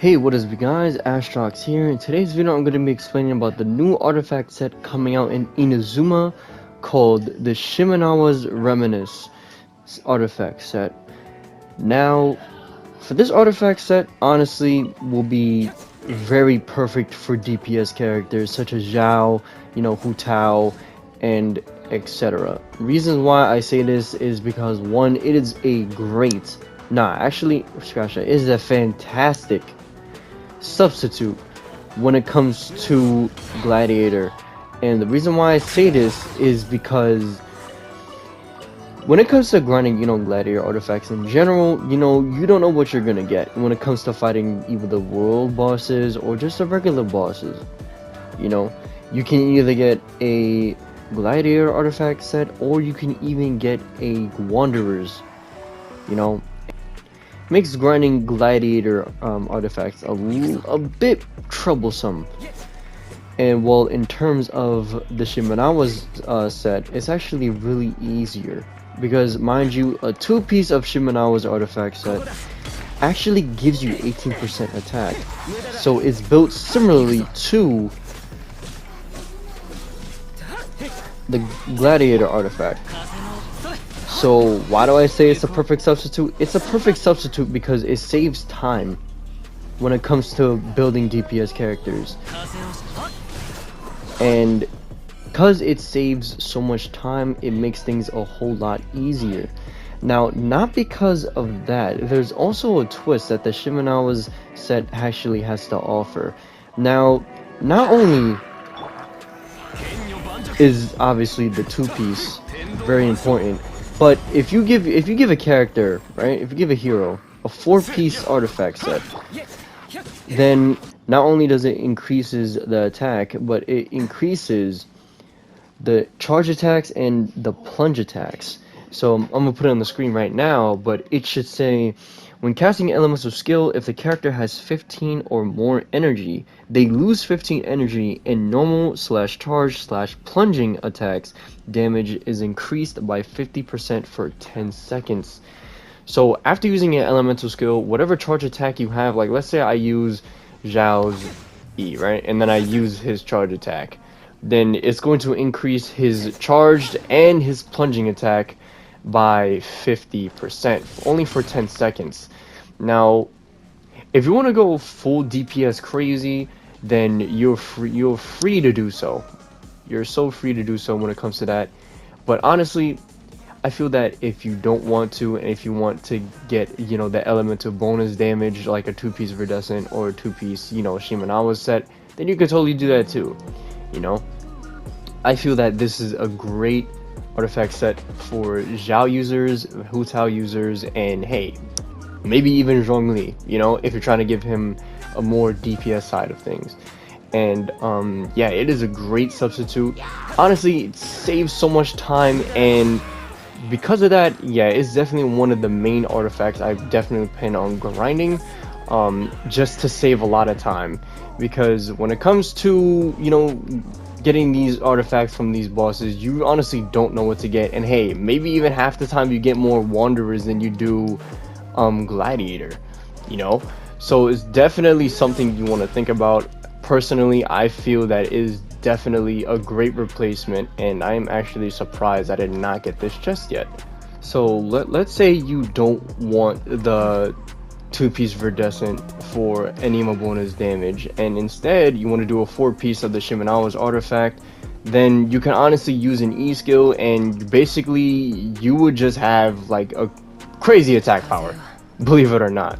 Hey, what is up guys, Astrox here. In today's video I'm going to be explaining about the new artifact set coming out in Inazuma called the Shimenawa's Reminisce artifact set. Now, for this artifact set, honestly, will be very perfect for DPS characters such as Xiao, Hu Tao, and etc. Reasons why I say this is because one, it is a great, scratch that, it is a fantastic substitute when it comes to Gladiator. And the reason why I say this is because when it comes to grinding, Gladiator artifacts in general, you don't know what you're gonna get when it comes to fighting either the world bosses or just the regular bosses. You can either get a Gladiator artifact set or you can even get a Wanderers. Makes grinding Gladiator artifacts a bit troublesome. And well, in terms of the Shimenawa's set, it's actually really easier. Because, mind you, a 2-piece of Shimenawa's artifact set actually gives you 18% attack. So it's built similarly to the Gladiator artifact. So why do I say it's a perfect substitute? It's a perfect substitute because it saves time when it comes to building DPS characters. And because it saves so much time, it makes things a whole lot easier. Now, not because of that, there's also a twist that the Shimenawa's set actually has to offer. Now, not only is obviously the 2-piece very important, but if you give a character, right, if you give a hero a 4-piece artifact set, then not only does it increases the attack, but it increases the charge attacks and the plunge attacks. So I'm gonna put it on the screen right now, but it should say, when casting elements of skill, if the character has 15 or more energy, they lose 15 energy, and normal/charge/plunging attacks damage is increased by 50% for 10 seconds. So after using an elemental skill, whatever charge attack you have, like let's say I use Xiao's E, right? And then I use his charge attack. Then it's going to increase his charged and his plunging attack by 50%, only for 10 seconds. Now, if you want to go full DPS crazy, then you're free to do so. You're so free to do so when it comes to that. But honestly, I feel that if you don't want to, and if you want to get, the elemental bonus damage like a 2-piece Viridescent or a 2-piece, Shimenawa set, then you could totally do that too. I feel that this is a great artifact set for Xiao users, Hu Tao users, and hey, maybe even Zhongli, if you're trying to give him a more DPS side of things. And yeah, it is a great substitute. Honestly, it saves so much time, and because of that, yeah, it's definitely one of the main artifacts I definitely plan on grinding, just to save a lot of time. Because when it comes to, getting these artifacts from these bosses, you honestly don't know what to get. And hey, maybe even half the time you get more Wanderers than you do Gladiator, So it's definitely something you want to think about. Personally, I feel that it is definitely a great replacement, and I am actually surprised I did not get this just yet. So let's say you don't want the 2-piece Viridescent for anima bonus damage, and instead you want to do a 4-piece of the Shimenawa's artifact, then you can honestly use an E skill, and basically you would just have like a crazy attack power, believe it or not.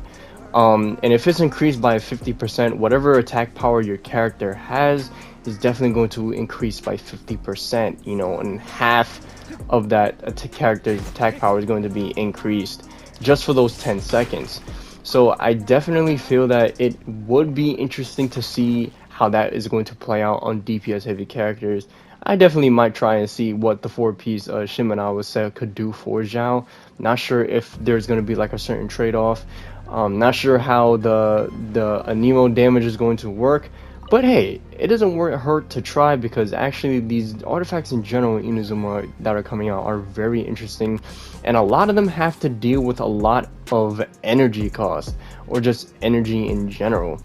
And if it's increased by 50%, whatever attack power your character has is definitely going to increase by 50%, and half of that character's attack power is going to be increased just for those 10 seconds. So I definitely feel that it would be interesting to see how that is going to play out on DPS heavy characters. I definitely might try and see what the 4-piece Shimenawa set could do for Xiao. Not sure if there's going to be like a certain trade-off. Not sure how the anemo damage is going to work, But hey, it doesn't hurt to try, because actually these artifacts in general in Inazuma that are coming out are very interesting, and a lot of them have to deal with a lot of energy cost, or just energy in general.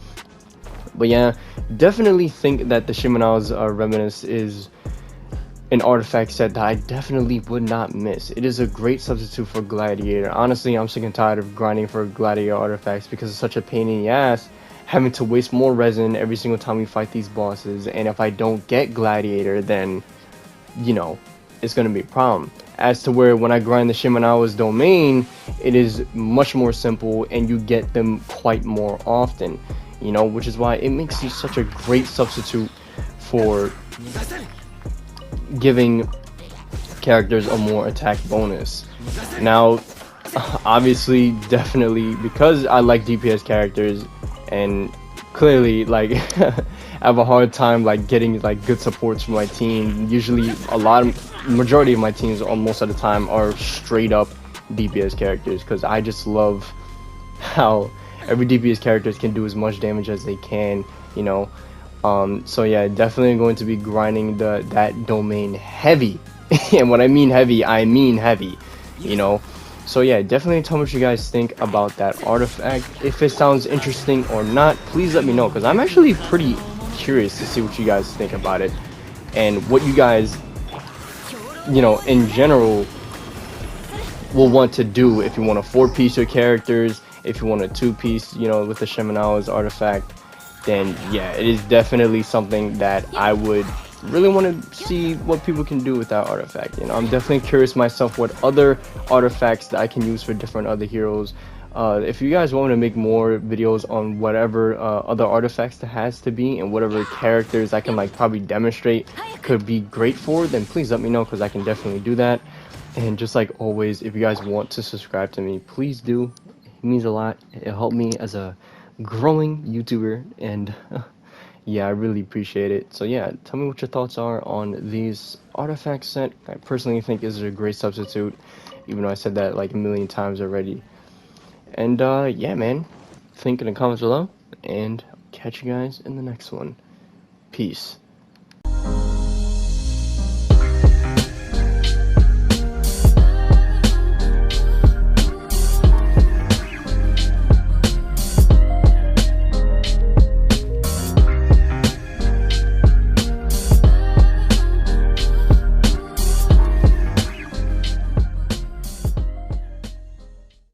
But yeah, definitely think that the Shimenawa's Reminisce is an artifact set that I definitely would not miss. It is a great substitute for Gladiator. Honestly, I'm sick and tired of grinding for Gladiator artifacts because it's such a pain in the ass having to waste more resin every single time we fight these bosses, and if I don't get Gladiator, then, you know, it's gonna be a problem. As to where when I grind the Shimenawa's domain, it is much more simple and you get them quite more often, you know, which is why it makes you such a great substitute for giving characters a more attack bonus. Now, obviously, definitely, because I like DPS characters, and clearly, like, I have a hard time like getting like good supports from my team. Usually, majority of my teams, almost at the time, are straight up DPS characters, because I just love how every DPS character can do as much damage as they can, you know. So yeah, definitely going to be grinding that domain heavy. And when I mean heavy, I mean heavy, you know. So yeah, definitely tell me what you guys think about that artifact. If it sounds interesting or not, please let me know, because I'm actually pretty curious to see what you guys think about it, and what you guys, you know, in general will want to do. If you want to 4-piece your characters, if you want a 2-piece, you know, with the Shimenawa's artifact, then yeah, it is definitely something that I would really want to see what people can do with that artifact. You know, I'm definitely curious myself what other artifacts that I can use for different other heroes. If you guys want me to make more videos on whatever other artifacts there has to be, and whatever characters I can like probably demonstrate could be great for, then please let me know, because I can definitely do that. And just like always, if you guys want to subscribe to me, please do. It means a lot. It helped me as a growing YouTuber, and yeah, I really appreciate it. So yeah, tell me what your thoughts are on these artifact set. I personally think is a great substitute, even though I said that like a million times already. And yeah, man, think in the comments below, and catch you guys in the next one. Peace.